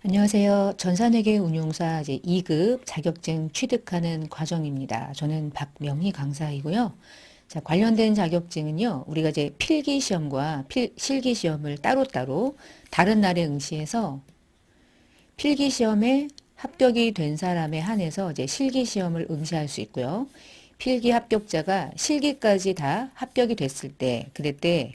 안녕하세요. 전산회계 운용사 이제 2급 자격증 취득하는 과정입니다. 저는 박명희 강사이고요. 자, 관련된 자격증은요, 우리가 이제 필기 시험과 실기 시험을 따로따로 다른 날에 응시해서 필기 시험에 합격이 된 사람에 한해서 이제 실기 시험을 응시할 수 있고요. 필기 합격자가 실기까지 다 합격이 됐을 때, 그때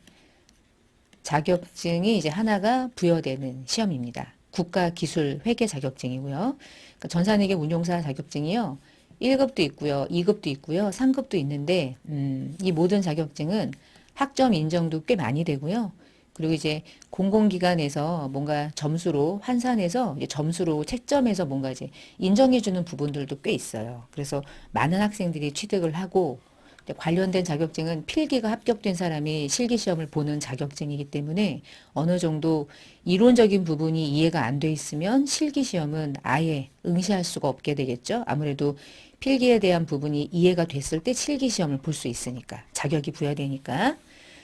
자격증이 이제 하나가 부여되는 시험입니다. 국가기술회계 자격증이고요. 그러니까 전산회계 운용사 자격증이요. 1급도 있고요. 2급도 있고요. 3급도 있는데 이 모든 자격증은 학점 인정도 꽤 많이 되고요. 그리고 이제 공공기관에서 뭔가 점수로 환산해서 이제 점수로 채점해서 뭔가 이제 인정해주는 부분들도 꽤 있어요. 그래서 많은 학생들이 취득을 하고 관련된 자격증은 필기가 합격된 사람이 실기시험을 보는 자격증이기 때문에 어느 정도 이론적인 부분이 이해가 안 돼 있으면 실기시험은 아예 응시할 수가 없게 되겠죠. 아무래도 필기에 대한 부분이 이해가 됐을 때 실기시험을 볼 수 있으니까 자격이 부여되니까.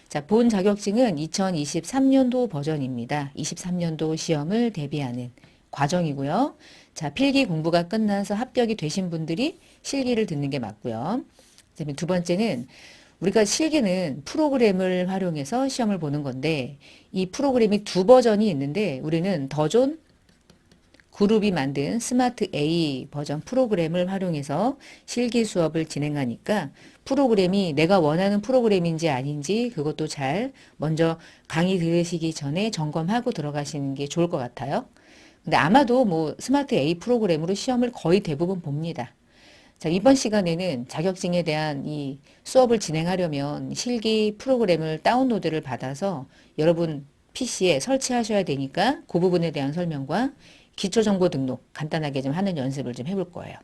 자, 본 자격증은 2023년도 버전입니다. 23년도 시험을 대비하는 과정이고요. 자, 필기 공부가 끝나서 합격이 되신 분들이 실기를 듣는 게 맞고요. 그다음에 두 번째는 우리가 실기는 프로그램을 활용해서 시험을 보는 건데 이 프로그램이 두 버전이 있는데 우리는 더존 그룹이 만든 스마트 A 버전 프로그램을 활용해서 실기 수업을 진행하니까 프로그램이 내가 원하는 프로그램인지 아닌지 그것도 잘 먼저 강의 들으시기 전에 점검하고 들어가시는 게 좋을 것 같아요. 근데 아마도 뭐 스마트 A 프로그램으로 시험을 거의 대부분 봅니다. 자, 이번 시간에는 자격증에 대한 이 수업을 진행하려면 실기 프로그램을 다운로드를 받아서 여러분 PC에 설치하셔야 되니까 그 부분에 대한 설명과 기초정보 등록 간단하게 좀 하는 연습을 좀 해볼 거예요.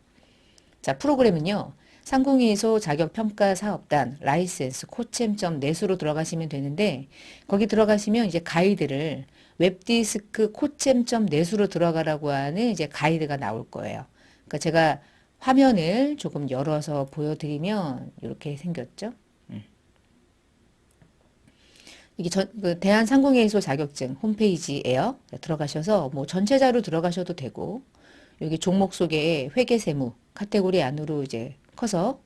자, 프로그램은요. 상공회의소 자격평가사업단 라이센스 코챔.net으로 들어가시면 되는데 거기 들어가시면 이제 가이드를 웹디스크 코챔.net으로 들어가라고 하는 이제 가이드가 나올 거예요. 그러니까 제가 화면을 조금 열어서 보여드리면 이렇게 생겼죠. 이게 그 대한상공회의소 자격증 홈페이지예요. 들어가셔서 뭐 전체 자료 들어가셔도 되고 여기 종목 속에 회계세무 카테고리 안으로 이제 커서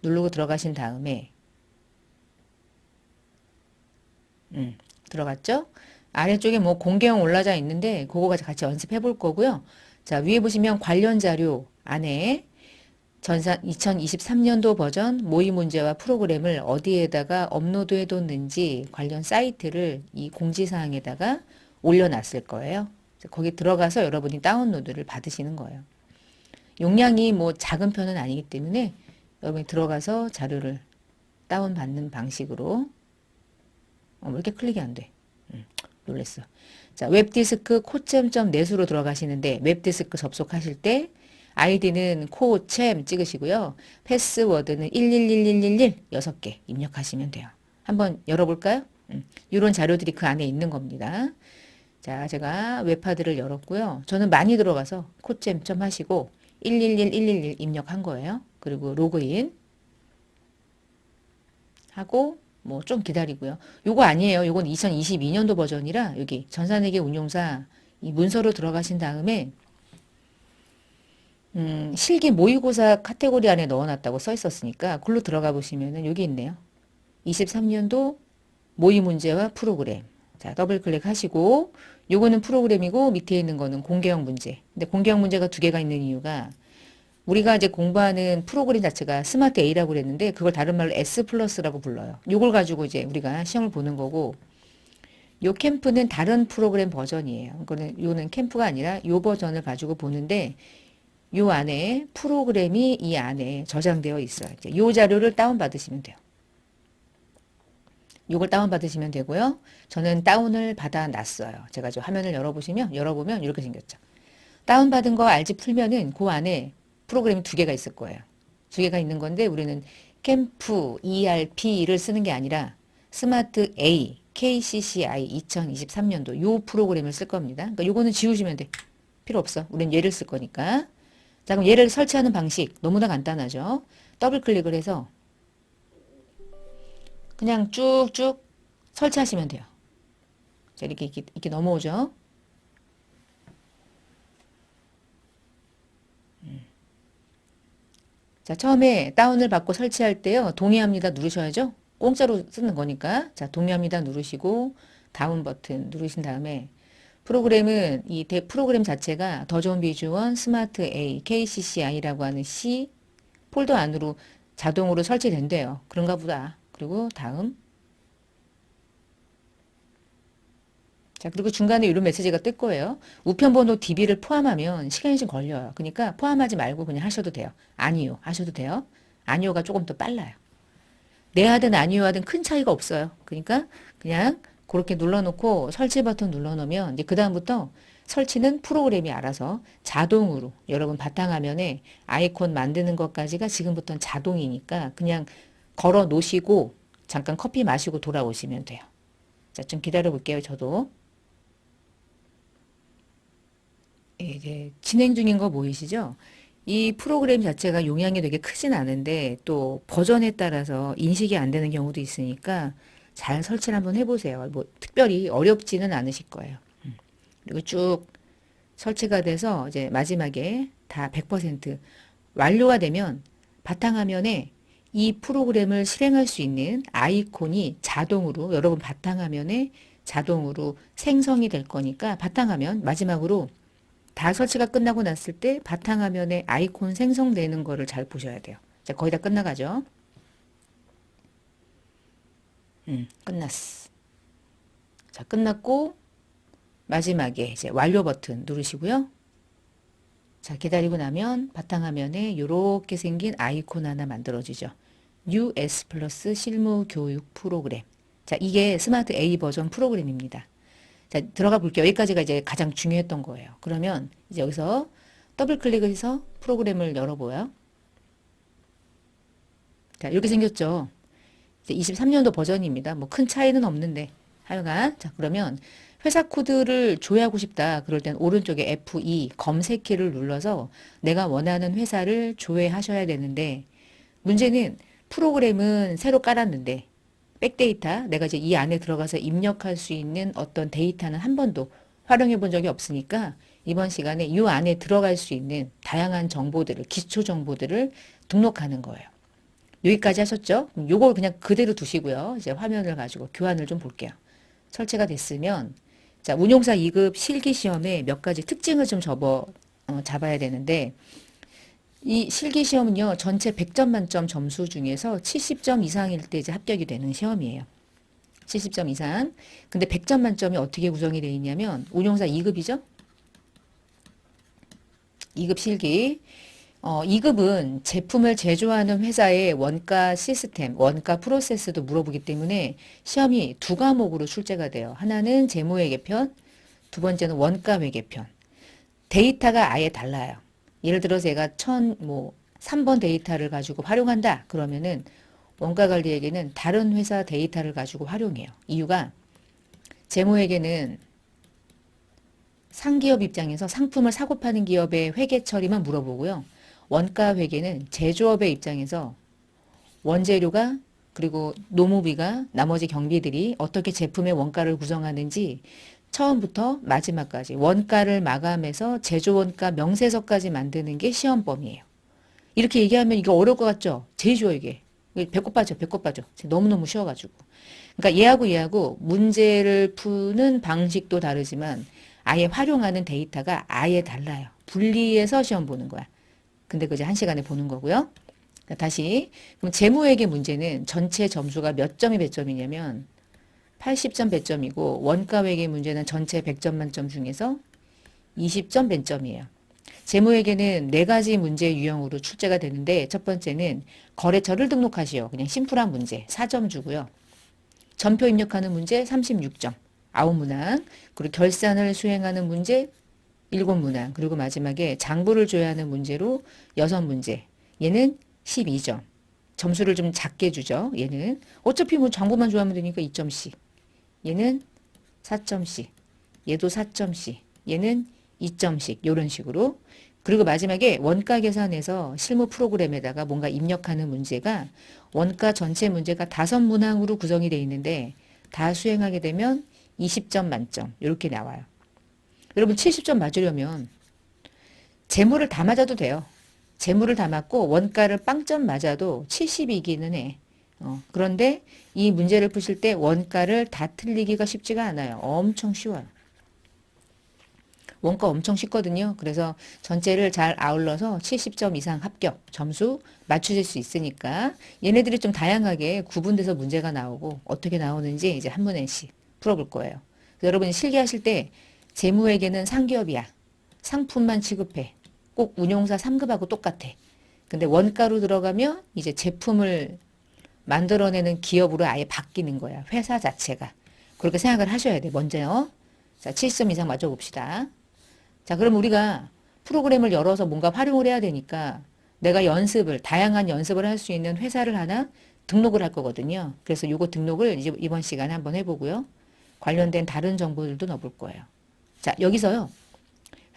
누르고 들어가신 다음에 들어갔죠? 아래쪽에 뭐 공개형 올라져 있는데 그거 같이 연습해 볼 거고요. 자, 위에 보시면 관련 자료 안에 전산 2023년도 버전 모의 문제와 프로그램을 어디에다가 업로드해 뒀는지 관련 사이트를 이 공지사항에다가 올려놨을 거예요. 거기 들어가서 여러분이 다운로드를 받으시는 거예요. 용량이 뭐 작은 편은 아니기 때문에 여러분이 들어가서 자료를 다운받는 방식으로 왜 이렇게 클릭이 안 돼? 놀랬어. 자, 웹디스크 코챔.net으로 들어가시는데 웹디스크 접속하실 때 아이디는 코챔 찍으시고요. 패스워드는 111111 6개 입력하시면 돼요. 한번 열어볼까요? 이런 자료들이 그 안에 있는 겁니다. 자, 제가 웹하드를 열었고요. 저는 많이 들어가서 코챔 점 하시고 111111 입력한 거예요. 그리고 로그인 하고 뭐 좀 기다리고요. 요거 아니에요. 요건 2022년도 버전이라 여기 전산회계 운용사 이 문서로 들어가신 다음에 실기 모의고사 카테고리 안에 넣어놨다고 써 있었으니까 글로 들어가 보시면은 여기 있네요. 23년도 모의 문제와 프로그램. 자, 더블 클릭하시고 요거는 프로그램이고 밑에 있는 거는 공개형 문제. 근데 공개형 문제가 두 개가 있는 이유가 우리가 이제 공부하는 프로그램 자체가 스마트 A라고 그랬는데 그걸 다른 말로 S 플러스라고 불러요. 요걸 가지고 이제 우리가 시험을 보는 거고 요 캠프는 다른 프로그램 버전이에요. 이거는 요는 캠프가 아니라 요 버전을 가지고 보는데 요 안에 프로그램이 이 안에 저장되어 있어요. 이제 요 자료를 다운받으시면 돼요. 요걸 다운받으시면 되고요. 저는 다운을 받아놨어요. 제가 저 화면을 열어보면 이렇게 생겼죠. 다운받은 거 알지 풀면은 그 안에 프로그램이 두 개가 있을 거예요. 두 개가 있는 건데 우리는 캠프 ERP를 쓰는 게 아니라 스마트 A KCCI 2023년도 요 프로그램을 쓸 겁니다. 그러니까 요거는 지우시면 돼. 필요 없어. 우린 얘를 쓸 거니까. 자, 그럼 얘를 설치하는 방식 너무나 간단하죠. 더블 클릭을 해서 그냥 쭉쭉 설치하시면 돼요. 자, 이렇게 넘어오죠. 자, 처음에 다운을 받고 설치할 때요. 동의합니다 누르셔야죠. 공짜로 쓰는 거니까. 자, 동의합니다 누르시고 다운 버튼 누르신 다음에 프로그램은 프로그램 자체가 더 좋은 비주얼 스마트 A KCCI라고 하는 C 폴더 안으로 자동으로 설치된대요. 그런가 보다. 그리고 다음. 자, 그리고 중간에 이런 메시지가 뜰 거예요. 우편번호 DB를 포함하면 시간이 좀 걸려요. 그러니까 포함하지 말고 그냥 하셔도 돼요. 아니요. 하셔도 돼요. 아니요가 조금 더 빨라요. 네 하든 아니요 하든 큰 차이가 없어요. 그러니까 그냥 그렇게 눌러놓고 설치 버튼 눌러놓으면 이제 그다음부터 설치는 프로그램이 알아서 자동으로 여러분 바탕화면에 아이콘 만드는 것까지가 지금부터는 자동이니까 그냥 걸어 놓으시고 잠깐 커피 마시고 돌아오시면 돼요. 자, 좀 기다려 볼게요. 저도. 예, 이제 진행 중인 거 보이시죠? 이 프로그램 자체가 용량이 되게 크진 않은데 또 버전에 따라서 인식이 안 되는 경우도 있으니까 잘 설치를 한번 해보세요. 뭐 특별히 어렵지는 않으실 거예요. 그리고 쭉 설치가 돼서 이제 마지막에 다 100% 완료가 되면 바탕화면에 이 프로그램을 실행할 수 있는 아이콘이 자동으로 여러분 바탕화면에 자동으로 생성이 될 거니까 바탕화면 마지막으로 다 설치가 끝나고 났을 때 바탕화면에 아이콘 생성되는 거를 잘 보셔야 돼요. 자, 거의 다 끝나가죠. 끝났어. 자, 끝났고 마지막에 이제 완료 버튼 누르시고요. 자, 기다리고 나면 바탕화면에 이렇게 생긴 아이콘 하나 만들어지죠. US 플러스 실무 교육 프로그램. 자, 이게 스마트 A 버전 프로그램입니다. 자, 들어가 볼게요. 여기까지가 이제 가장 중요했던 거예요. 그러면 이제 여기서 더블 클릭해서 프로그램을 열어보아요. 자, 이렇게 생겼죠. 이제 23년도 버전입니다. 뭐 큰 차이는 없는데 하여간 자, 그러면 회사 코드를 조회하고 싶다. 그럴 땐 오른쪽에 F2 검색키를 눌러서 내가 원하는 회사를 조회하셔야 되는데 문제는 프로그램은 새로 깔았는데 백데이터 내가 이제 이 안에 들어가서 입력할 수 있는 어떤 데이터는 한 번도 활용해 본 적이 없으니까 이번 시간에 이 안에 들어갈 수 있는 다양한 정보들을 기초 정보들을 등록하는 거예요. 여기까지 하셨죠? 요걸 그냥 그대로 두시고요. 이제 화면을 가지고 교환을 좀 볼게요. 설치가 됐으면 자, 운용사 2급 실기 시험에 몇 가지 특징을 좀 잡아야 되는데 이 실기 시험은요. 전체 100점 만점 점수 중에서 70점 이상일 때 이제 합격이 되는 시험이에요. 70점 이상. 근데 100점 만점이 어떻게 구성이 되어 있냐면 운용사 2급이죠. 2급 실기. 2급은 제품을 제조하는 회사의 원가 시스템, 원가 프로세스도 물어보기 때문에 시험이 두 과목으로 출제가 돼요. 하나는 재무회계편, 두 번째는 원가회계편. 데이터가 아예 달라요. 예를 들어서 제가 3번 데이터를 가지고 활용한다. 그러면은 원가관리에게는 다른 회사 데이터를 가지고 활용해요. 이유가 재무회계는 상기업 입장에서 상품을 사고 파는 기업의 회계 처리만 물어보고요. 원가 회계는 제조업의 입장에서 원재료가 그리고 노무비가 나머지 경비들이 어떻게 제품의 원가를 구성하는지 처음부터 마지막까지 원가를 마감해서 제조원가 명세서까지 만드는 게 시험 범위예요. 이렇게 얘기하면 이거 어려울 것 같죠? 제일 쉬워 이게. 배꼽 빠져, 배꼽 빠져. 너무너무 쉬워가지고. 그러니까 얘하고 문제를 푸는 방식도 다르지만 아예 활용하는 데이터가 아예 달라요. 분리해서 시험 보는 거야. 근데 그제 한 시간에 보는 거고요. 다시 그럼 재무회계 문제는 전체 점수가 몇 점이 몇 점이냐면 80점 100점이고 원가회계 문제는 전체 100점 만점 중에서 20점 벤점이에요. 재무회계는 네 가지 문제 유형으로 출제가 되는데 첫 번째는 거래처를 등록하시오. 그냥 심플한 문제 4점 주고요. 전표 입력하는 문제 36점 9문항 그리고 결산을 수행하는 문제 7문항 그리고 마지막에 장부를 줘야 하는 문제로 6문제 얘는 12점 점수를 좀 작게 주죠. 얘는 어차피 뭐 장부만 좋아하면 되니까 2점씩 얘는 4점씩 얘도 4점씩 얘는 2점씩 이런 식으로 그리고 마지막에 원가 계산에서 실무 프로그램에다가 뭔가 입력하는 문제가 원가 전체 문제가 5문항으로 구성이 되어 있는데 다 수행하게 되면 20점 만점 이렇게 나와요. 여러분 70점 맞으려면 재무를 다 맞아도 돼요. 재물을 담았고 원가를 빵점 맞아도 70이기는 해. 그런데 이 문제를 푸실 때 원가를 다 틀리기가 쉽지가 않아요. 엄청 쉬워요. 원가 엄청 쉽거든요. 그래서 전체를 잘 아울러서 70점 이상 합격 점수 맞추실 수 있으니까 얘네들이 좀 다양하게 구분돼서 문제가 나오고 어떻게 나오는지 이제 한 문제씩 풀어볼 거예요. 여러분이 실기하실 때 재무회계는 상기업이야. 상품만 취급해. 꼭 운용사 3급하고 똑같아. 근데 원가로 들어가면 이제 제품을 만들어내는 기업으로 아예 바뀌는 거야. 회사 자체가. 그렇게 생각을 하셔야 돼. 먼저요. 자, 70점 이상 맞춰봅시다. 자, 그럼 우리가 프로그램을 열어서 뭔가 활용을 해야 되니까 내가 다양한 연습을 할 수 있는 회사를 하나 등록을 할 거거든요. 그래서 요거 등록을 이제 이번 시간에 한번 해보고요. 관련된 다른 정보들도 넣어볼 거예요. 자, 여기서요.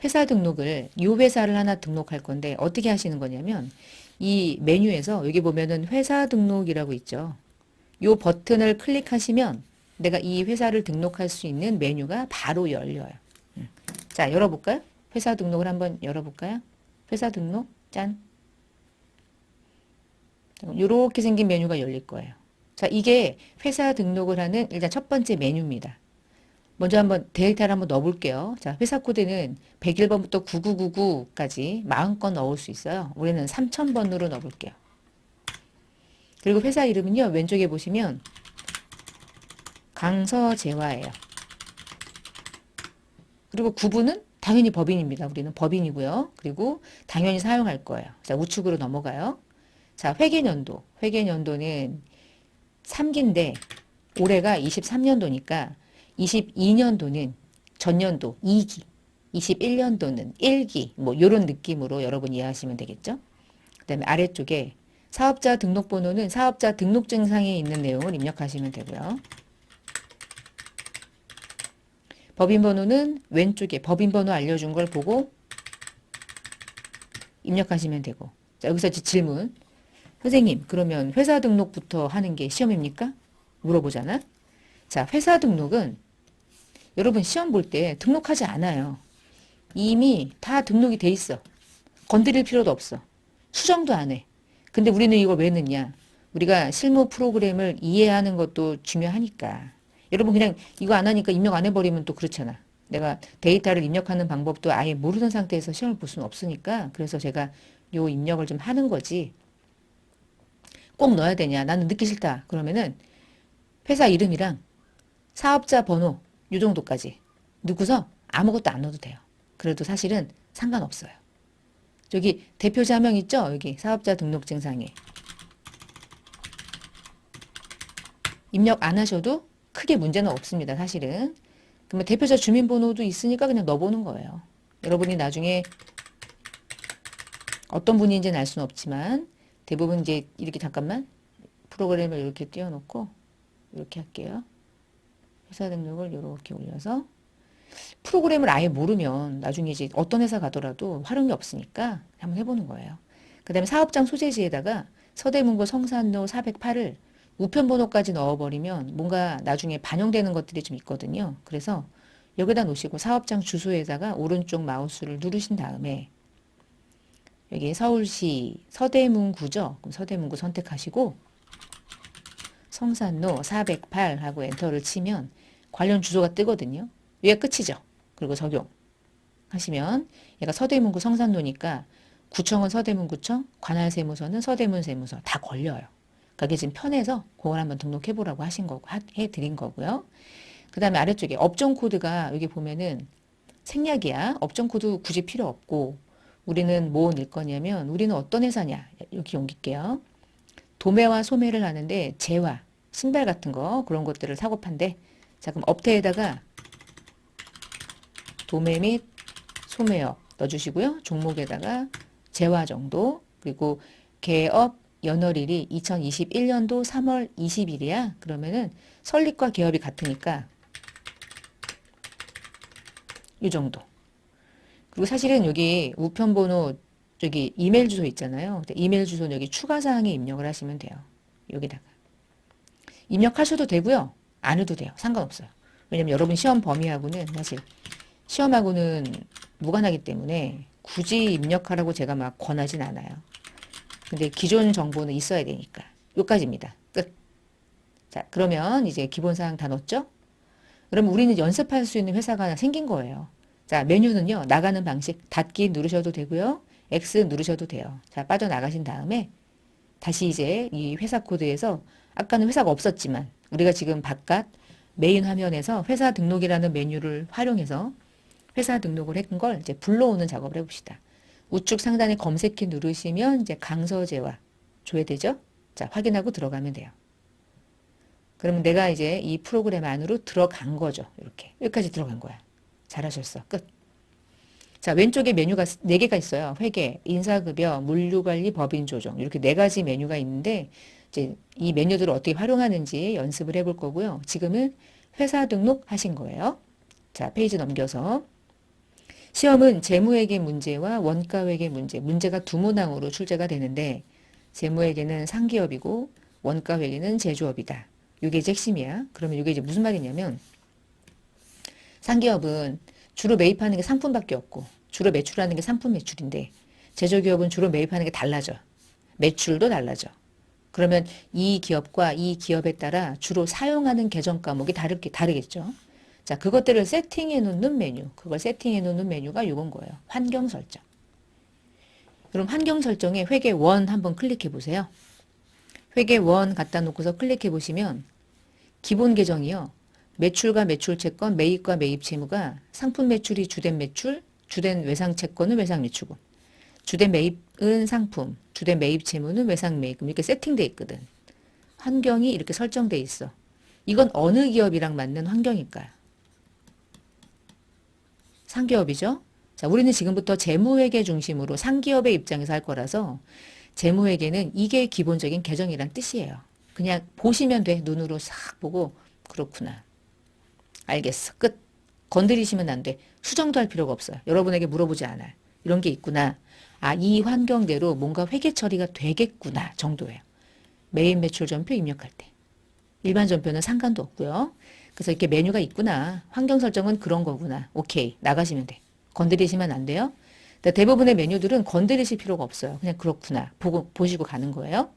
회사 등록을 이 회사를 하나 등록할 건데 어떻게 하시는 거냐면 이 메뉴에서 여기 보면은 회사 등록이라고 있죠. 이 버튼을 클릭하시면 내가 이 회사를 등록할 수 있는 메뉴가 바로 열려요. 자, 열어볼까요? 회사 등록을 한번 열어볼까요? 회사 등록, 짠. 이렇게 생긴 메뉴가 열릴 거예요. 자, 이게 회사 등록을 하는 일단 첫 번째 메뉴입니다. 먼저 한번 데이터를 한번 넣어볼게요. 자, 회사 코드는 101번부터 9999까지 마음껏 넣을 수 있어요. 우리는 3000번으로 넣어볼게요. 그리고 회사 이름은요, 왼쪽에 보시면 강서재화예요. 그리고 구분은 당연히 법인입니다. 우리는 법인이고요. 그리고 당연히 사용할 거예요. 자, 우측으로 넘어가요. 자, 회계연도. 회계연도는 3기인데 올해가 23년도니까 22년도는 전년도 2기, 21년도는 1기, 뭐 이런 느낌으로 여러분 이해하시면 되겠죠. 그 다음에 아래쪽에 사업자 등록번호는 사업자 등록증상에 있는 내용을 입력하시면 되고요. 법인번호는 왼쪽에 법인번호 알려준 걸 보고 입력하시면 되고. 자, 여기서 질문. 선생님, 그러면 회사 등록부터 하는 게 시험입니까? 물어보잖아. 자, 회사 등록은 여러분 시험 볼 때 등록하지 않아요. 이미 다 등록이 돼 있어. 건드릴 필요도 없어. 수정도 안 해. 근데 우리는 이걸 왜 넣냐? 우리가 실무 프로그램을 이해하는 것도 중요하니까. 여러분 그냥 이거 안 하니까 입력 안 해버리면 또 그렇잖아. 내가 데이터를 입력하는 방법도 아예 모르는 상태에서 시험을 볼 수는 없으니까. 그래서 제가 요 입력을 좀 하는 거지. 꼭 넣어야 되냐? 나는 넣기 싫다. 그러면은 회사 이름이랑 사업자 번호 요 정도까지 넣고서 아무것도 안 넣어도 돼요. 그래도 사실은 상관없어요. 저기 대표자명 있죠? 여기 사업자 등록증상에 입력 안 하셔도 크게 문제는 없습니다. 사실은. 그러면 대표자 주민번호도 있으니까 그냥 넣어보는 거예요. 여러분이 나중에 어떤 분인지는 알 수는 없지만 대부분 이제 이렇게 잠깐만 프로그램을 이렇게 띄워놓고 이렇게 할게요. 회사 등록을 이렇게 올려서 프로그램을 아예 모르면 나중에 이제 어떤 회사 가더라도 활용이 없으니까 한번 해보는 거예요. 그 다음에 사업장 소재지에다가 서대문구 성산로 408을 우편번호까지 넣어버리면 뭔가 나중에 반영되는 것들이 좀 있거든요. 그래서 여기다 놓으시고 사업장 주소에다가 오른쪽 마우스를 누르신 다음에 여기 서울시 서대문구죠. 그럼 서대문구 선택하시고 성산로 408 하고 엔터를 치면 관련 주소가 뜨거든요. 얘가 끝이죠. 그리고 적용하시면 얘가 서대문구 성산로니까 구청은 서대문구청, 관할세무서는 서대문세무서 다 걸려요. 그게 지금 편해서 그걸 한번 등록해 보라고 하신 거고 해드린 거고요. 그 다음에 아래쪽에 업종 코드가 여기 보면은 생략이야. 업종 코드 굳이 필요 없고 우리는 뭐 넣을 거냐면 우리는 어떤 회사냐 여기 옮길게요. 도매와 소매를 하는데 재화, 신발 같은 거 그런 것들을 사고 판대. 자, 그럼 업태에다가 도매 및 소매업 넣어주시고요. 종목에다가 재화 정도 그리고 개업 연월일이 2021년도 3월 20일이야. 그러면은 설립과 개업이 같으니까 이 정도. 그리고 사실은 여기 우편번호 저기 이메일 주소 있잖아요. 이메일 주소는 여기 추가사항에 입력을 하시면 돼요. 여기다가. 입력하셔도 되고요. 안 해도 돼요. 상관없어요. 왜냐면 여러분 시험 범위하고는 사실 시험하고는 무관하기 때문에 굳이 입력하라고 제가 막 권하진 않아요. 근데 기존 정보는 있어야 되니까. 여기까지입니다. 끝. 자, 그러면 이제 기본사항 다 넣었죠? 그럼 우리는 연습할 수 있는 회사가 하나 생긴 거예요. 자, 메뉴는요. 나가는 방식 닫기 누르셔도 되고요. X 누르셔도 돼요. 자, 빠져나가신 다음에 다시 이제 이 회사 코드에서 아까는 회사가 없었지만 우리가 지금 바깥 메인 화면에서 회사 등록이라는 메뉴를 활용해서 회사 등록을 했던 걸 이제 불러오는 작업을 해봅시다. 우측 상단에 검색키 누르시면 이제 강서재와 조회되죠? 자, 확인하고 들어가면 돼요. 그러면 내가 이제 이 프로그램 안으로 들어간 거죠. 이렇게. 여기까지 들어간 거야. 잘하셨어. 끝. 자, 왼쪽에 메뉴가 4개가 있어요. 회계, 인사급여, 물류관리, 법인조정. 이렇게 4가지 메뉴가 있는데 이제 이 메뉴들을 어떻게 활용하는지 연습을 해볼 거고요. 지금은 회사 등록 하신 거예요. 자, 페이지 넘겨서 시험은 재무회계 문제와 원가회계 문제, 문제가 두 문항으로 출제가 되는데 재무회계는 상기업이고 원가회계는 제조업이다. 이게 이제 핵심이야. 그러면 이게 이제 무슨 말이냐면 상기업은 주로 매입하는 게 상품밖에 없고 주로 매출하는 게 상품 매출인데 제조기업은 주로 매입하는 게 달라져. 매출도 달라져. 그러면 이 기업과 이 기업에 따라 주로 사용하는 계정 과목이 다르겠죠. 자, 그것들을 세팅해 놓는 메뉴. 그걸 세팅해 놓는 메뉴가 요건 거예요. 환경 설정. 그럼 환경 설정에 회계 1 한번 클릭해 보세요. 회계 1 갖다 놓고서 클릭해 보시면 기본 계정이요. 매출과 매출 채권, 매입과 매입 채무가 상품 매출이 주된 매출, 주된 외상 채권은 외상 매출금, 주된 매입은 상품, 주된 매입 채무는 외상 매입금 이렇게 세팅돼 있거든. 환경이 이렇게 설정돼 있어. 이건 어느 기업이랑 맞는 환경일까요? 상기업이죠. 자, 우리는 지금부터 재무회계 중심으로 상기업의 입장에서 할 거라서 재무회계는 이게 기본적인 계정이란 뜻이에요. 그냥 보시면 돼. 눈으로 싹 보고 그렇구나. 알겠어. 끝. 건드리시면 안 돼. 수정도 할 필요가 없어요. 여러분에게 물어보지 않아요. 이런 게 있구나. 아, 이 환경대로 뭔가 회계 처리가 되겠구나 정도예요. 매입 매출 전표 입력할 때. 일반 전표는 상관도 없고요. 그래서 이렇게 메뉴가 있구나. 환경 설정은 그런 거구나. 오케이. 나가시면 돼. 건드리시면 안 돼요. 대부분의 메뉴들은 건드리실 필요가 없어요. 그냥 그렇구나. 보시고 가는 거예요.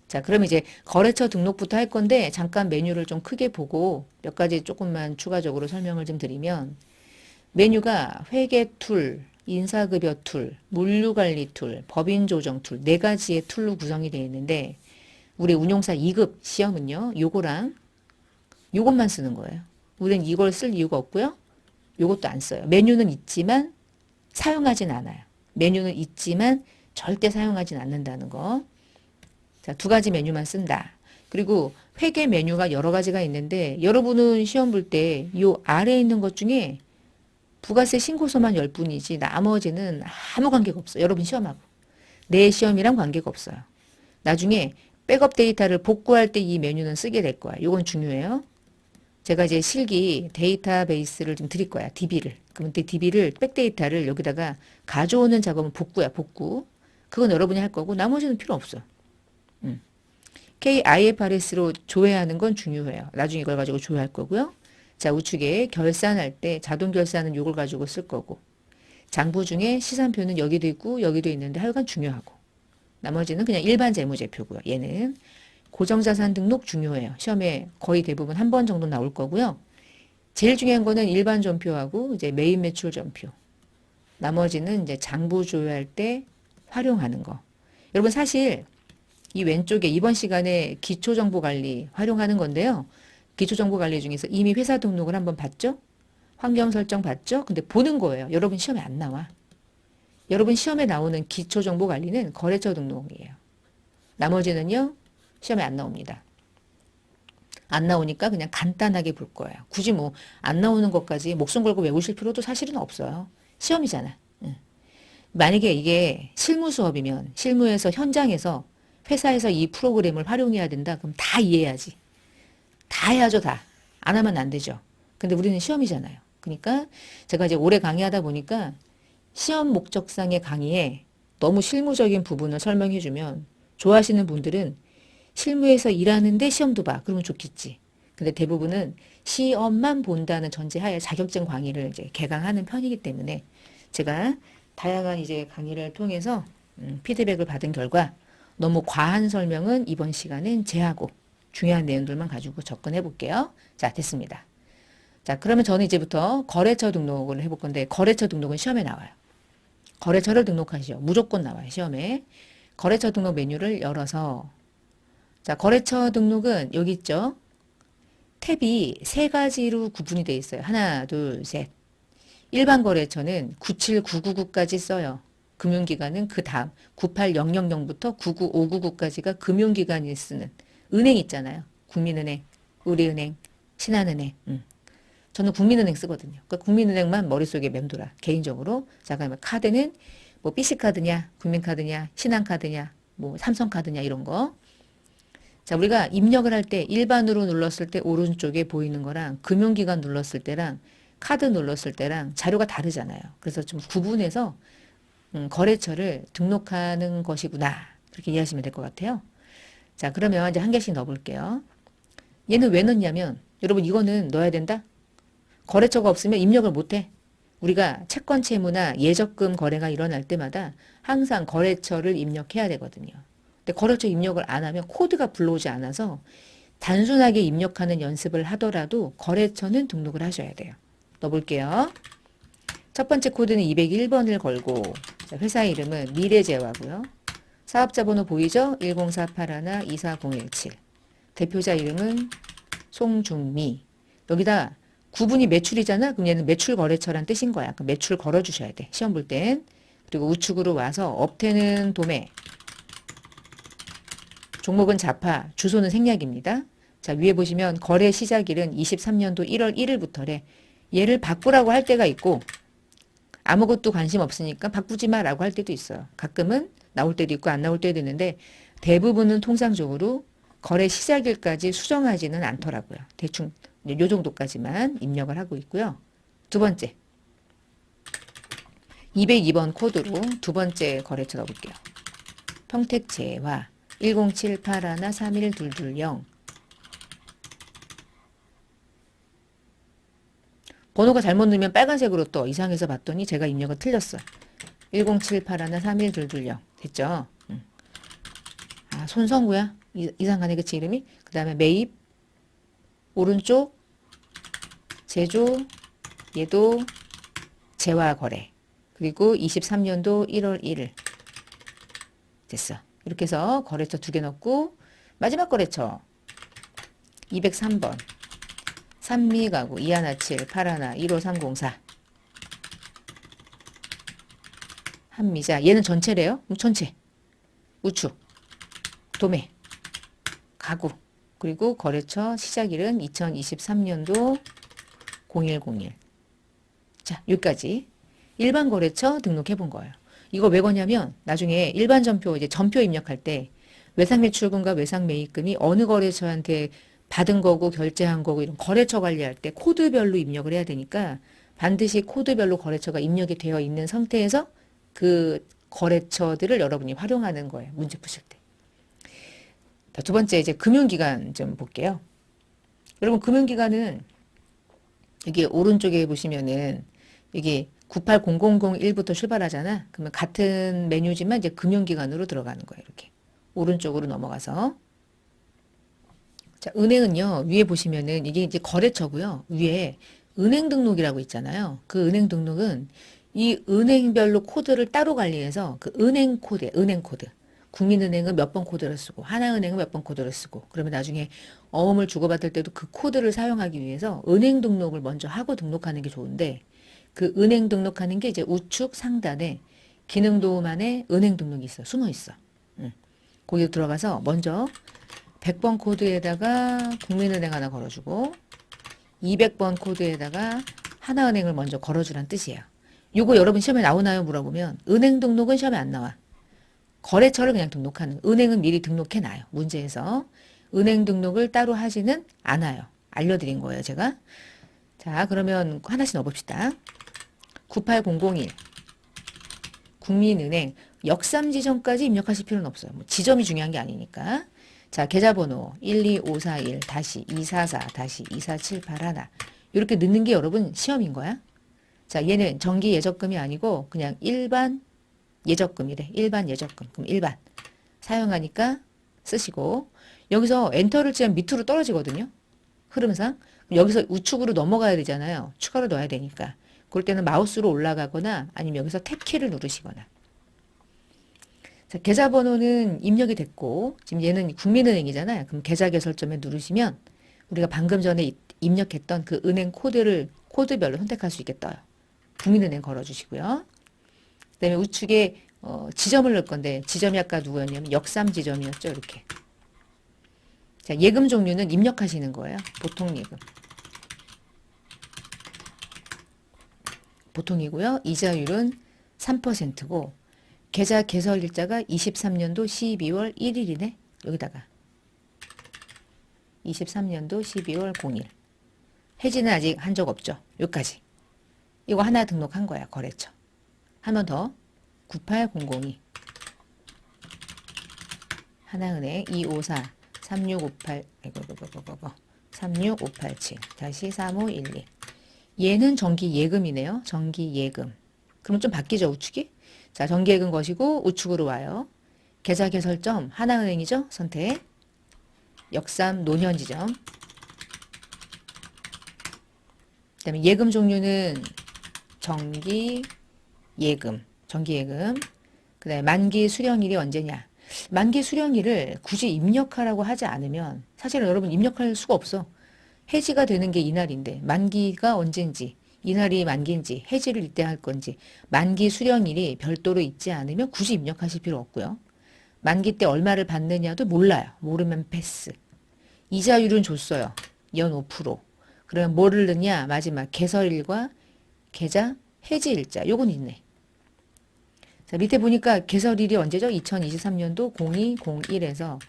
자, 그럼 이제 거래처 등록부터 할 건데 잠깐 메뉴를 좀 크게 보고 몇 가지 조금만 추가적으로 설명을 좀 드리면 메뉴가 회계 툴, 인사급여 툴, 물류관리 툴, 법인조정 툴 4가지의 툴로 구성이 되어 있는데 우리 운용사 2급 시험은요. 요거랑 요것만 쓰는 거예요. 우리는 이걸 쓸 이유가 없고요. 요것도 안 써요. 메뉴는 있지만 사용하진 않아요. 메뉴는 있지만 절대 사용하진 않는다는 거. 자, 2가지 메뉴만 쓴다. 그리고 회계 메뉴가 여러 가지가 있는데 여러분은 시험 볼 때 요 아래에 있는 것 중에 부가세 신고서만 10분이지 나머지는 아무 관계가 없어요. 여러분 시험하고. 내 시험이랑 관계가 없어요. 나중에 백업 데이터를 복구할 때 이 메뉴는 쓰게 될 거야. 요건 중요해요. 제가 이제 실기 데이터베이스를 좀 드릴 거야. DB를. 그럼 DB를 백데이터를 여기다가 가져오는 작업은 복구야. 복구. 그건 여러분이 할 거고 나머지는 필요 없어. KIFRS로 조회하는 건 중요해요. 나중에 이걸 가지고 조회할 거고요. 자, 우측에 결산할 때 자동 결산은 이걸 가지고 쓸 거고 장부 중에 시산표는 여기도 있고 여기도 있는데 하여간 중요하고 나머지는 그냥 일반 재무제표고요. 얘는 고정자산 등록 중요해요. 시험에 거의 대부분 한 번 정도 나올 거고요. 제일 중요한 거는 일반 전표하고 이제 매입 매출 전표. 나머지는 이제 장부 조회할 때 활용하는 거. 여러분 사실 이 왼쪽에 이번 시간에 기초정보관리 활용하는 건데요. 기초정보관리 중에서 이미 회사 등록을 한번 봤죠? 환경 설정 봤죠? 근데 보는 거예요. 여러분 시험에 안 나와. 여러분 시험에 나오는 기초정보관리는 거래처 등록이에요. 나머지는요. 시험에 안 나옵니다. 안 나오니까 그냥 간단하게 볼 거예요. 굳이 뭐 안 나오는 것까지 목숨 걸고 외우실 필요도 사실은 없어요. 시험이잖아. 만약에 이게 실무 수업이면 실무에서 현장에서 회사에서 이 프로그램을 활용해야 된다. 그럼 다 이해해야지. 다 해야죠, 다. 안 하면 안 되죠. 근데 우리는 시험이잖아요. 그러니까 제가 이제 오래 강의하다 보니까 시험 목적상의 강의에 너무 실무적인 부분을 설명해주면 좋아하시는 분들은 실무에서 일하는데 시험도 봐. 그러면 좋겠지. 근데 대부분은 시험만 본다는 전제하에 자격증 강의를 이제 개강하는 편이기 때문에 제가 다양한 이제 강의를 통해서 피드백을 받은 결과 너무 과한 설명은 이번 시간은 제하고 중요한 내용들만 가지고 접근해 볼게요. 자, 됐습니다. 자, 그러면 저는 이제부터 거래처 등록을 해볼 건데 거래처 등록은 시험에 나와요. 거래처를 등록하시오. 무조건 나와요. 시험에. 거래처 등록 메뉴를 열어서 자, 거래처 등록은 여기 있죠. 탭이 세 가지로 구분이 되어 있어요. 하나, 둘, 셋. 일반 거래처는 97999까지 써요. 금융기관은 그 다음 98000부터 99599까지가 금융기관이 쓰는 은행 있잖아요. 국민은행, 우리은행, 신한은행. 저는 국민은행 쓰거든요. 그러니까 국민은행만 머릿속에 맴돌아. 개인적으로. 자, 그러면 카드는 뭐 BC카드냐, 국민카드냐, 신한카드냐, 뭐 삼성카드냐 이런 거. 자, 우리가 입력을 할 때 일반으로 눌렀을 때 오른쪽에 보이는 거랑 금융기관 눌렀을 때랑 카드 눌렀을 때랑 자료가 다르잖아요. 그래서 좀 구분해서 거래처를 등록하는 것이구나. 그렇게 이해하시면 될 것 같아요. 자, 그러면 이제 한 개씩 넣어볼게요. 얘는 왜 넣냐면 여러분 이거는 넣어야 된다. 거래처가 없으면 입력을 못해. 우리가 채권 채무나 예적금 거래가 일어날 때마다 항상 거래처를 입력해야 되거든요. 근데 거래처 입력을 안 하면 코드가 불러오지 않아서 단순하게 입력하는 연습을 하더라도 거래처는 등록을 하셔야 돼요. 넣어볼게요. 첫 번째 코드는 201번을 걸고 회사 이름은 미래재화고요. 사업자 번호 보이죠? 10481-24017. 대표자 이름은 송중미. 여기다 구분이 매출이잖아? 그럼 얘는 매출거래처란 뜻인 거야. 그럼 매출 걸어주셔야 돼. 시험 볼 땐. 그리고 우측으로 와서 업태는 도매. 종목은 자파. 주소는 생략입니다. 자, 위에 보시면 거래 시작일은 23년도 1월 1일부터래. 얘를 바꾸라고 할 때가 있고 아무것도 관심 없으니까 바꾸지 마라고 할 때도 있어요. 가끔은 나올 때도 있고 안 나올 때도 있는데 대부분은 통상적으로 거래 시작일까지 수정하지는 않더라고요. 대충 요 정도까지만 입력을 하고 있고요. 두 번째 202번 코드로 두 번째 거래처 넣어볼게요. 평택재화 10781-31220 번호가 잘못 넣으면 빨간색으로 떠. 이상해서 봤더니 제가 입력을 틀렸어. 10781-31220 됐죠? 아, 손성구야? 이상하네 그치 이름이? 그 다음에 매입 오른쪽 제조 얘도 재화거래 그리고 23년도 1월 1일 됐어. 이렇게 해서 거래처 두 개 넣고 마지막 거래처 203번 산미가구 2178-1534 한미자 얘는 전체래요. 전체 우측 도매 가구 그리고 거래처 시작일은 2023년도 0101 자 여기까지 일반 거래처 등록해 본 거예요. 이거 왜 거냐면 나중에 일반 전표 이제 전표 입력할 때 외상매출금과 외상매입금이 어느 거래처한테 받은 거고 결제한 거고 이런 거래처 관리할 때 코드별로 입력을 해야 되니까 반드시 코드별로 거래처가 입력이 되어 있는 상태에서 그 거래처들을 여러분이 활용하는 거예요. 문제 푸실 때. 두 번째 이제 금융기관 좀 볼게요. 여러분 금융기관은 여기 오른쪽에 보시면은 이게 98001부터 출발하잖아. 그러면 같은 메뉴지만 이제 금융기관으로 들어가는 거예요. 이렇게 오른쪽으로 넘어가서 자, 은행은요, 위에 보시면은 이게 이제 거래처고요. 위에 은행 등록이라고 있잖아요. 그 은행 등록은 이 은행별로 코드를 따로 관리해서 그 은행 코드, 은행 코드. 국민은행은 몇 번 코드를 쓰고, 하나은행은 몇 번 코드를 쓰고, 그러면 나중에 어음을 주고받을 때도 그 코드를 사용하기 위해서 은행 등록을 먼저 하고 등록하는 게 좋은데, 그 은행 등록하는 게 이제 우측 상단에 기능도우만의 은행 등록이 있어. 숨어 있어. 거기 들어가서 먼저 100번 코드에다가 국민은행 하나 걸어주고 200번 코드에다가 하나은행을 먼저 걸어주란 뜻이에요. 요거 여러분 시험에 나오나요? 물어보면 은행 등록은 시험에 안 나와. 거래처를 그냥 등록하는 은행은 미리 등록해놔요. 문제에서 은행 등록을 따로 하지는 않아요. 알려드린 거예요. 제가. 자 그러면 하나씩 넣어봅시다. 98001 국민은행 역삼지점까지 입력하실 필요는 없어요. 뭐 지점이 중요한 게 아니니까. 자, 계좌번호 12541-244-2478 이렇게 넣는 게 여러분 시험인 거야. 자, 얘는 정기 예적금이 아니고 그냥 일반 예적금이래. 일반 예적금. 그럼 일반. 사용하니까 쓰시고 여기서 엔터를 치면 밑으로 떨어지거든요. 흐름상. 여기서 우측으로 넘어가야 되잖아요. 추가로 넣어야 되니까. 그럴 때는 마우스로 올라가거나 아니면 여기서 탭키를 누르시거나. 자, 계좌번호는 입력이 됐고 지금 얘는 국민은행이잖아요. 그럼 계좌 개설점에 누르시면 우리가 방금 전에 입력했던 그 은행 코드를 코드별로 선택할 수 있게 떠요. 국민은행 걸어주시고요. 그 다음에 우측에 지점을 넣을 건데 지점이 아까 누구였냐면 역삼 지점이었죠. 이렇게. 자, 예금 종류는 입력하시는 거예요. 보통예금. 보통이고요. 이자율은 3%고 계좌 개설 일자가 23년도 12월 1일이네. 여기다가 23년도 12월 0일. 해지는 아직 한 적 없죠. 여기까지. 이거 하나 등록한 거야. 거래처. 한 번 더. 98002 하나은행 254 3658 36587 다시 3512 얘는 정기 예금이네요. 정기 예금. 그럼 좀 바뀌죠. 우측이. 자, 정기 예금 것이고 우측으로 와요. 계좌 개설점 하나은행이죠. 선택. 역삼 노년지점. 그 다음에 예금 종류는 정기 예금. 정기 예금. 그 다음에 만기 수령일이 언제냐. 만기 수령일을 굳이 입력하라고 하지 않으면 사실은 여러분 입력할 수가 없어. 해지가 되는 게 이날인데 만기가 언젠지 이날이 만기인지 해지를 이때 할 건지 만기 수령일이 별도로 있지 않으면 굳이 입력하실 필요 없고요. 만기 때 얼마를 받느냐도 몰라요. 모르면 패스. 이자율은 줬어요. 연 5%. 그러면 뭐를 넣냐. 마지막 개설일과 계좌 해지일자. 요건 있네. 자, 밑에 보니까 개설일이 언제죠? 2023년도 0201에서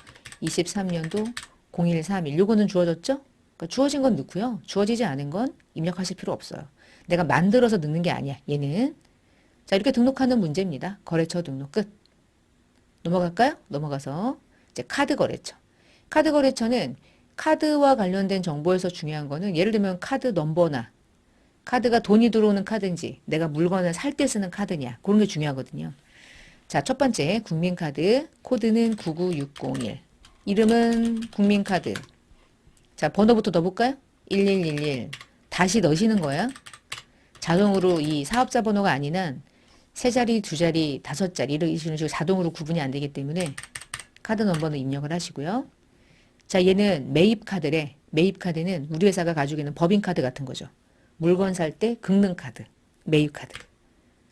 23년도 0131. 요거는 주어졌죠? 그러니까 주어진 건 넣고요. 주어지지 않은 건 입력하실 필요 없어요. 내가 만들어서 넣는 게 아니야. 얘는. 자, 이렇게 등록하는 문제입니다. 거래처 등록 끝. 넘어갈까요? 넘어가서 이제 카드 거래처. 카드 거래처는 카드와 관련된 정보에서 중요한 거는 예를 들면 카드 넘버나 카드가 돈이 들어오는 카드인지 내가 물건을 살 때 쓰는 카드냐 그런 게 중요하거든요. 자, 첫 번째 국민카드 코드는 99601 이름은 국민카드. 자, 번호부터 넣어볼까요? 1111 다시 넣으시는 거야. 자동으로 이 사업자 번호가 아닌 한 세 자리, 두 자리, 다섯 자리 이런 식으로 자동으로 구분이 안 되기 때문에 카드 넘버는 입력을 하시고요. 자, 얘는 매입카드래. 매입카드는 우리 회사가 가지고 있는 법인카드 같은 거죠. 물건 살 때 긁는 카드, 매입카드.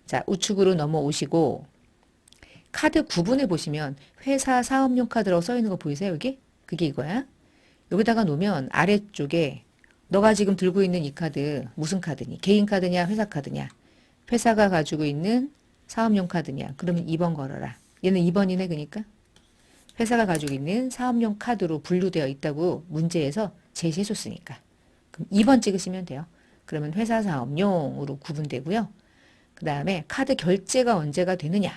자, 우측으로 넘어오시고 카드 구분해 보시면 회사 사업용 카드라고 써 있는 거 보이세요? 여기? 그게 이거야. 여기다가 놓으면 아래쪽에 너가 지금 들고 있는 이 카드 무슨 카드니? 개인 카드냐 회사 카드냐? 회사가 가지고 있는 사업용 카드냐? 그러면 2번 걸어라. 얘는 2번이네 그러니까. 회사가 가지고 있는 사업용 카드로 분류되어 있다고 문제에서 제시해 줬으니까. 그럼 2번 찍으시면 돼요. 그러면 회사 사업용으로 구분되고요. 그 다음에 카드 결제가 언제가 되느냐.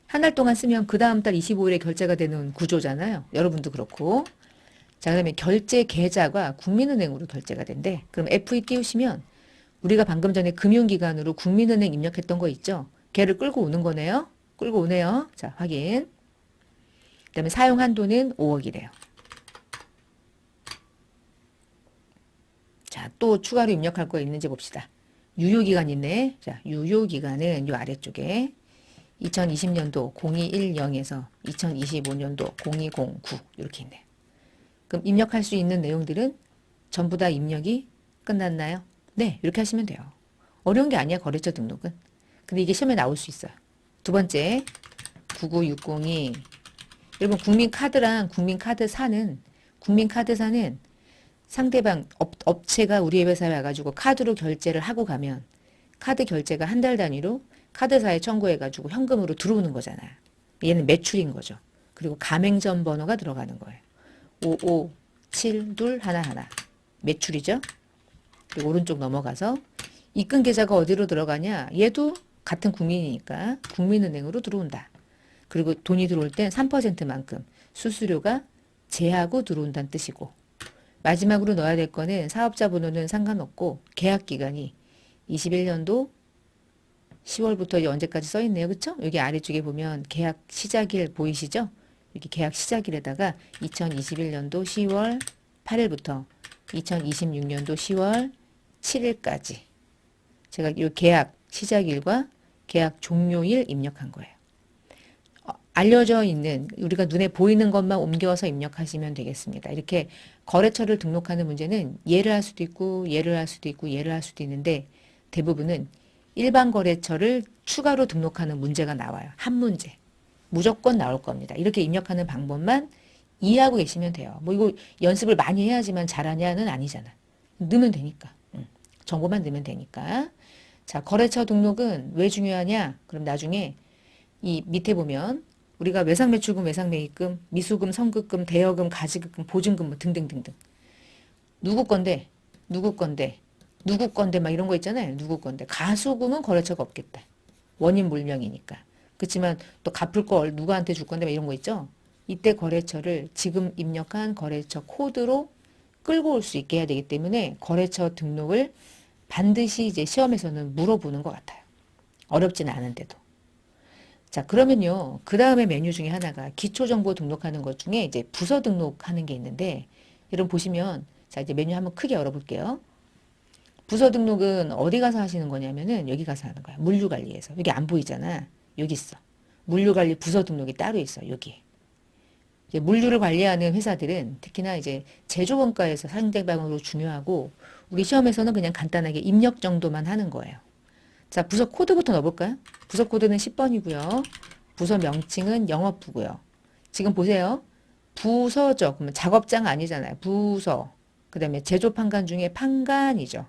한 달 동안 쓰면 그 다음 달 25일에 결제가 되는 구조잖아요. 여러분도 그렇고. 자, 그 다음에 결제 계좌가 국민은행으로 결제가 된대. 그럼 FE 띄우시면 우리가 방금 전에 금융기관으로 국민은행 입력했던 거 있죠. 걔를 끌고 오는 거네요. 끌고 오네요. 자, 확인. 그 다음에 사용 한도는 5억이래요. 자, 또 추가로 입력할 거 있는지 봅시다. 유효기간 있네. 자, 유효기간은 요 아래쪽에 2020년도 0210에서 2025년도 0209 이렇게 있네. 그럼 입력할 수 있는 내용들은 전부 다 입력이 끝났나요? 네, 이렇게 하시면 돼요. 어려운 게 아니야, 거래처 등록은. 근데 이게 시험에 나올 수 있어요. 두 번째, 99602. 여러분, 국민카드랑 국민카드사는 상대방 업체가 우리 회사에 와가지고 카드로 결제를 하고 가면 카드 결제가 한 달 단위로 카드사에 청구해가지고 현금으로 들어오는 거잖아요. 얘는 매출인 거죠. 그리고 가맹점 번호가 들어가는 거예요. 557211 매출이죠. 그리고 오른쪽 넘어가서 입금 계좌가 어디로 들어가냐. 얘도 같은 국민이니까 국민은행으로 들어온다. 그리고 돈이 들어올 땐 3%만큼 수수료가 제하고 들어온다는 뜻이고, 마지막으로 넣어야 될 거는 사업자 번호는 상관없고 계약 기간이 21년도 10월부터 언제까지 써 있네요. 그쵸? 여기 아래쪽에 보면 계약 시작일 보이시죠? 여기 계약 시작일에다가 2021년도 10월 8일부터 2026년도 10월 7일까지 제가 이 계약 시작일과 계약 종료일 입력한 거예요. 알려져 있는 우리가 눈에 보이는 것만 옮겨서 입력하시면 되겠습니다. 이렇게 거래처를 등록하는 문제는 예를 할 수도 있고 예를 할 수도 있고 예를 할 수도 있는데 대부분은 일반 거래처를 추가로 등록하는 문제가 나와요. 한 문제. 무조건 나올 겁니다. 이렇게 입력하는 방법만 이해하고 계시면 돼요. 뭐 이거 연습을 많이 해야지만 잘하냐는 아니잖아. 넣으면 되니까. 정보만 넣으면 되니까. 자, 거래처 등록은 왜 중요하냐? 그럼 나중에 이 밑에 보면 우리가 외상매출금, 외상매입금, 미수금, 선급금, 대여금, 가지급금, 보증금 뭐 등등등등. 누구 건데? 누구 건데? 누구 건데? 막 이런 거 있잖아요. 누구 건데? 가수금은 거래처가 없겠다. 원인 불명이니까. 그렇지만 또 갚을 걸 누구한테 줄 건데 막 이런 거 있죠. 이때 거래처를 지금 입력한 거래처 코드로 끌고 올 수 있게 해야 되기 때문에 거래처 등록을 반드시 이제 시험에서는 물어보는 것 같아요. 어렵진 않은데도. 자, 그러면요. 그 다음에 메뉴 중에 하나가 기초정보 등록하는 것 중에 이제 부서 등록하는 게 있는데, 여러분 보시면, 자, 이제 메뉴 한번 크게 열어볼게요. 부서 등록은 어디 가서 하시는 거냐면은 여기 가서 하는 거야. 물류관리에서. 여기 안 보이잖아. 여기 있어. 물류관리 부서 등록이 따로 있어. 여기. 이제 물류를 관리하는 회사들은 특히나 이제 제조원가에서 상대방으로 중요하고, 우리 시험에서는 그냥 간단하게 입력 정도만 하는 거예요. 자, 부서 코드부터 넣어볼까요? 부서 코드는 10번이고요. 부서 명칭은 영업부고요. 지금 보세요. 부서죠. 그러면 작업장 아니잖아요. 부서. 그 다음에 제조 판관 중에 판관이죠.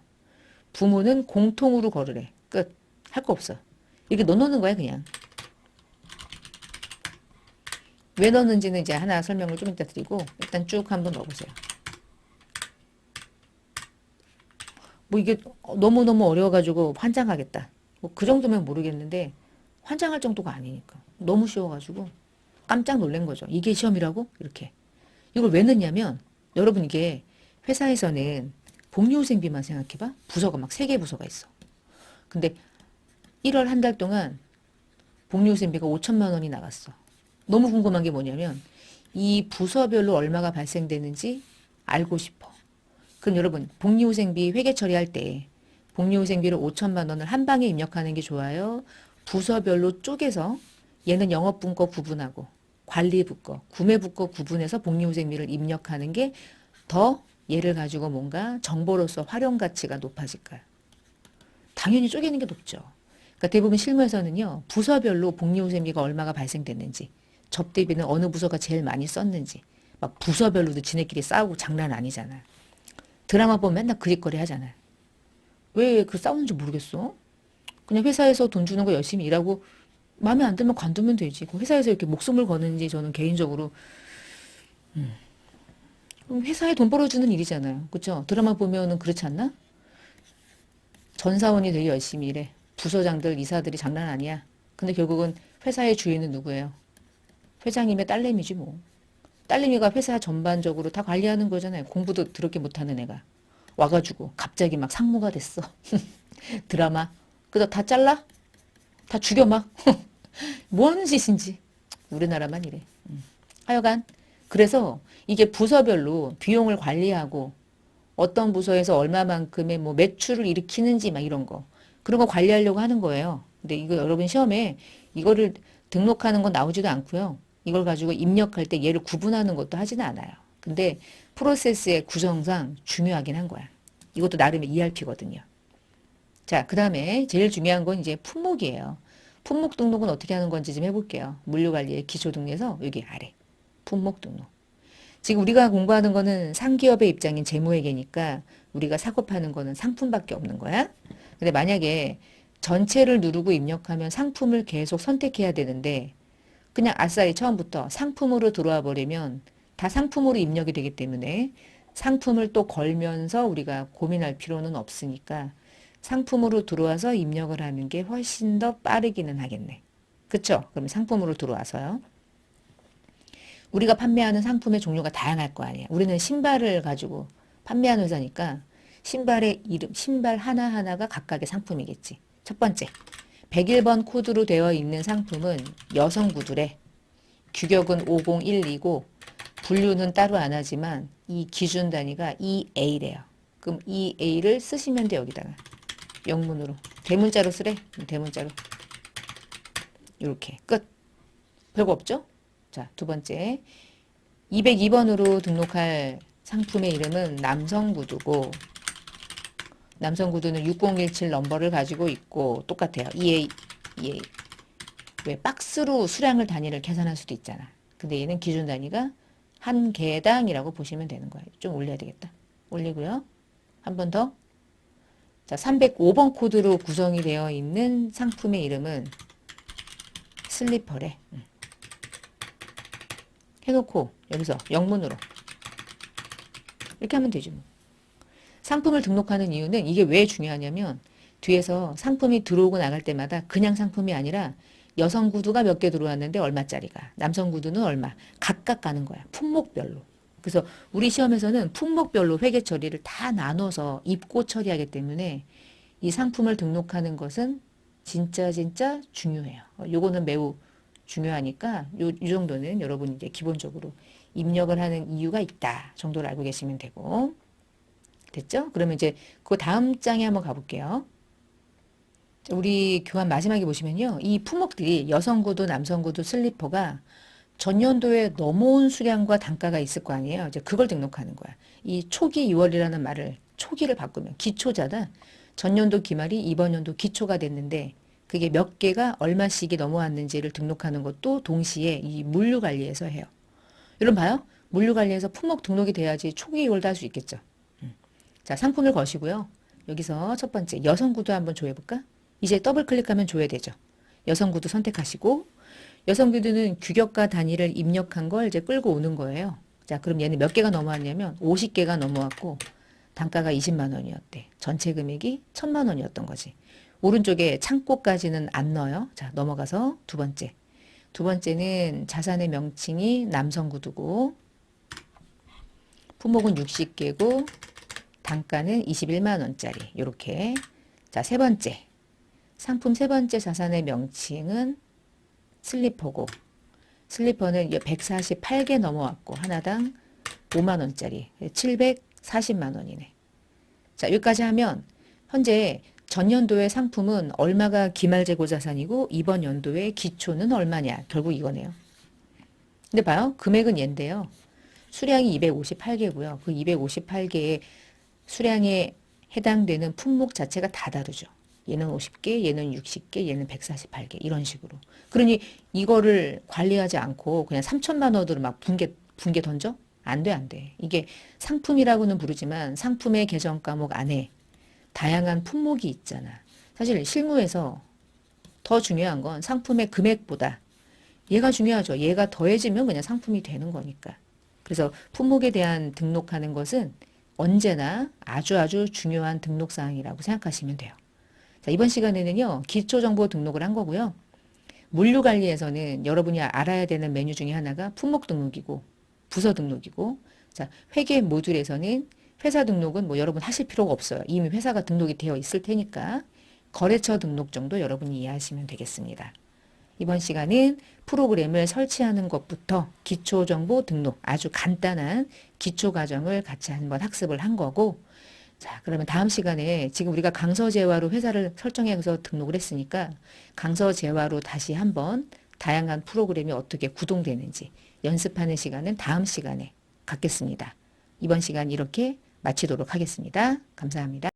부문은 공통으로 걸으래. 끝. 할 거 없어. 이렇게 넣어놓는 거야, 그냥. 왜 넣는지는 이제 하나 설명을 좀 이따 드리고, 일단 쭉 한번 넣어보세요. 뭐 이게 너무너무 어려워가지고 환장하겠다. 뭐 그 정도면 모르겠는데 환장할 정도가 아니니까. 너무 쉬워가지고 깜짝 놀란 거죠. 이게 시험이라고? 이렇게. 이걸 왜 넣냐면 여러분 이게 회사에서는 복리후생비만 생각해봐. 부서가 막 3개 부서가 있어. 근데 1월 한 달 동안 복리후생비가 5천만 원이 나갔어. 너무 궁금한 게 뭐냐면 이 부서별로 얼마가 발생되는지 알고 싶어. 그럼 여러분 복리후생비 회계 처리할 때 복리후생비를 5천만 원을 한 방에 입력하는 게 좋아요. 부서별로 쪼개서 얘는 영업분 거 구분하고 관리부 거, 구매부 거 구분해서 복리후생비를 입력하는 게 더 얘를 가지고 뭔가 정보로서 활용 가치가 높아질까요? 당연히 쪼개는 게 높죠. 그러니까 대부분 실무에서는요. 부서별로 복리후생비가 얼마가 발생됐는지 접대비는 어느 부서가 제일 많이 썼는지 막 부서별로도 지네끼리 싸우고 장난 아니잖아요. 드라마 보면 맨날 그릿거리 하잖아요. 왜 그 싸우는지 모르겠어. 그냥 회사에서 돈 주는 거 열심히 일하고 마음에 안 들면 관두면 되지. 그 회사에서 이렇게 목숨을 거는지 저는 개인적으로 회사에 돈 벌어주는 일이잖아요. 그렇죠? 드라마 보면은 그렇지 않나? 전사원이 되게 열심히 일해. 부서장들, 이사들이 장난 아니야. 근데 결국은 회사의 주인은 누구예요? 회장님의 딸내미지 뭐. 딸내미가 회사 전반적으로 다 관리하는 거잖아요. 공부도 더럽게 못하는 애가. 와가지고 갑자기 막 상무가 됐어. 드라마. 그래서 다 잘라? 다 죽여 막. 뭐 하는 짓인지. 우리나라만 이래. 하여간 그래서 이게 부서별로 비용을 관리하고 어떤 부서에서 얼마만큼의 뭐 매출을 일으키는지 막 이런 거. 그런 거 관리하려고 하는 거예요. 근데 이거 여러분 시험에 이거를 등록하는 건 나오지도 않고요. 이걸 가지고 입력할 때 얘를 구분하는 것도 하지는 않아요. 근데 프로세스의 구성상 중요하긴 한 거야. 이것도 나름의 ERP거든요. 자, 그 다음에 제일 중요한 건 이제 품목이에요. 품목 등록은 어떻게 하는 건지 좀 해볼게요. 물류관리의 기초 등록에서 여기 아래 품목 등록. 지금 우리가 공부하는 거는 상기업의 입장인 재무회계니까 우리가 사고 파는 거는 상품밖에 없는 거야. 근데 만약에 전체를 누르고 입력하면 상품을 계속 선택해야 되는데 그냥 아싸리 처음부터 상품으로 들어와 버리면 다 상품으로 입력이 되기 때문에 상품을 또 걸면서 우리가 고민할 필요는 없으니까 상품으로 들어와서 입력을 하는 게 훨씬 더 빠르기는 하겠네. 그쵸? 그럼 상품으로 들어와서요. 우리가 판매하는 상품의 종류가 다양할 거 아니야. 우리는 신발을 가지고 판매하는 회사니까 신발의 이름, 신발 하나하나가 각각의 상품이겠지. 첫 번째, 101번 코드로 되어 있는 상품은 여성 구두래. 규격은 501이고 분류는 따로 안 하지만 이 기준 단위가 EA래요. 그럼 EA를 쓰시면 돼, 여기다가. 영문으로. 대문자로 쓰래. 대문자로. 이렇게 끝. 별거 없죠? 자, 두 번째. 202번으로 등록할 상품의 이름은 남성 구두고 남성 구두는 6017 넘버를 가지고 있고 똑같아요. EA. 왜 박스로 수량을 단위를 계산할 수도 있잖아. 근데 얘는 기준 단위가 한 개당이라고 보시면 되는 거예요. 좀 올려야 되겠다. 올리고요. 한 번 더. 자, 305번 코드로 구성이 되어 있는 상품의 이름은 슬리퍼래. 해놓고 여기서 영문으로 이렇게 하면 되죠. 뭐. 상품을 등록하는 이유는 이게 왜 중요하냐면 뒤에서 상품이 들어오고 나갈 때마다 그냥 상품이 아니라 여성 구두가 몇 개 들어왔는데 얼마짜리가, 남성 구두는 얼마, 각각 가는 거야. 품목별로. 그래서 우리 시험에서는 품목별로 회계 처리를 다 나눠서 입고 처리하기 때문에 이 상품을 등록하는 것은 진짜 중요해요. 요거는 매우 중요하니까 이 정도는 여러분이 이제 기본적으로 입력을 하는 이유가 있다 정도를 알고 계시면 되고. 됐죠? 그러면 이제 그 다음 장에 한번 가볼게요. 우리 교환 마지막에 보시면요. 이 품목들이 여성 구두, 남성 구두, 슬리퍼가 전년도에 넘어온 수량과 단가가 있을 거 아니에요. 이제 그걸 등록하는 거야. 이 초기 2월이라는 말을 초기를 바꾸면 기초자다. 전년도 기말이 이번 연도 기초가 됐는데 그게 몇 개가 얼마씩이 넘어왔는지를 등록하는 것도 동시에 이 물류관리에서 해요. 여러분 봐요. 물류관리에서 품목 등록이 돼야지 초기 2월도 할 수 있겠죠. 자, 상품을 거시고요. 여기서 첫 번째 여성 구두 한번 조회해볼까? 이제 더블 클릭하면 조회되죠. 여성 구두 선택하시고 여성 구두는 규격과 단위를 입력한 걸 이제 끌고 오는 거예요. 자, 그럼 얘는 몇 개가 넘어왔냐면 50개가 넘어왔고 단가가 20만 원이었대. 전체 금액이 1000만 원이었던 거지. 오른쪽에 창고까지는 안 넣어요. 자, 넘어가서 두 번째. 두 번째는 자산의 명칭이 남성 구두고 품목은 60개고 단가는 21만 원짜리. 요렇게. 자, 세 번째. 상품 세 번째 자산의 명칭은 슬리퍼고 슬리퍼는 148개 넘어왔고 하나당 5만 원짜리. 740만 원이네. 자, 여기까지 하면 현재 전년도의 상품은 얼마가 기말재고 자산이고 이번 연도의 기초는 얼마냐. 결국 이거네요. 근데 봐요. 금액은 얘인데요. 수량이 258개고요. 그 258개의 수량에 해당되는 품목 자체가 다 다르죠. 얘는 50개, 얘는 60개, 얘는 148개 이런 식으로. 그러니 이거를 관리하지 않고 그냥 3천만 원으로 막 분개 던져? 안 돼, 안 돼. 이게 상품이라고는 부르지만 상품의 계정 과목 안에 다양한 품목이 있잖아. 사실 실무에서 더 중요한 건 상품의 금액보다 얘가 중요하죠. 얘가 더해지면 그냥 상품이 되는 거니까. 그래서 품목에 대한 등록하는 것은 언제나 아주 중요한 등록사항이라고 생각하시면 돼요. 자, 이번 시간에는요. 기초정보 등록을 한 거고요. 물류관리에서는 여러분이 알아야 되는 메뉴 중에 하나가 품목 등록이고 부서 등록이고 자, 회계 모듈에서는 회사 등록은 뭐 여러분 하실 필요가 없어요. 이미 회사가 등록이 되어 있을 테니까 거래처 등록 정도 여러분이 이해하시면 되겠습니다. 이번 시간은 프로그램을 설치하는 것부터 기초정보 등록 아주 간단한 기초 과정을 같이 한번 학습을 한 거고 자, 그러면 다음 시간에 지금 우리가 강서재화로 회사를 설정해서 등록을 했으니까 강서재화로 다시 한번 다양한 프로그램이 어떻게 구동되는지 연습하는 시간은 다음 시간에 갖겠습니다. 이번 시간 이렇게 마치도록 하겠습니다. 감사합니다.